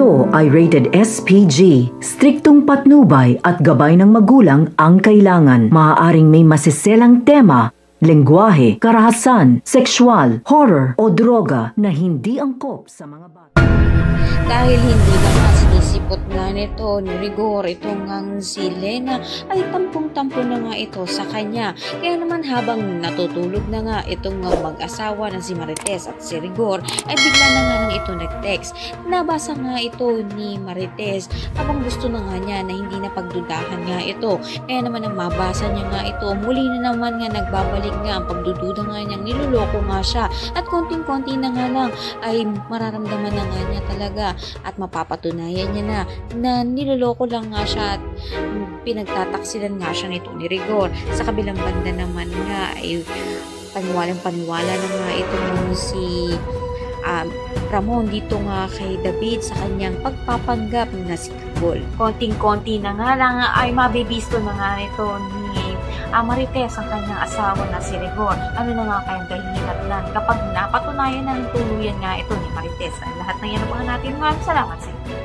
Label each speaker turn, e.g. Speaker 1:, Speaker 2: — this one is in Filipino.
Speaker 1: Ito ay rated SPG. Striktong patnubay at gabay ng magulang ang kailangan. Maaaring may masiselang tema, lengguwahe, karahasan, sexual, horror o droga na hindi angkop sa mga bata.
Speaker 2: Dahil hindi naman sinisipot nga nito ni Rigor itong ngang si Lena ay tampong-tampo na nga ito sa kanya. Kaya naman habang natutulog na nga itong mag-asawa na si Marites at si Rigor ay bigla na nga nang ito nag-text. Nabasa nga ito ni Marites habang gusto na nga niya na hindi na pagdudahan nga ito. Kaya naman ang mabasa niya nga ito, muli na naman nga nagbabalik nga ang pagdududa nga niyang niloloko nga siya. At konting-konti na nga lang ay mararamdaman na nga niya talaga at mapapatunayan niya na niloloko lang nga siya at pinagtataksilan nga siya nito ni Rigor. Sa kabilang banda naman nga ay paniwalang-paniwala na nga itong si Ramon dito nga kay David sa kanyang pagpapanggap na si Kagol. Konting-konti na nga lang ay mabibisto na nga nito ni Marites ang kanyang asawa na si Rigor. Ano na nga kayang dahilan kapag napatunayan ng tuluyan nga ito ni Marites. Ang lahat ng yan ang mga natin. Maraming salamat sa inyo.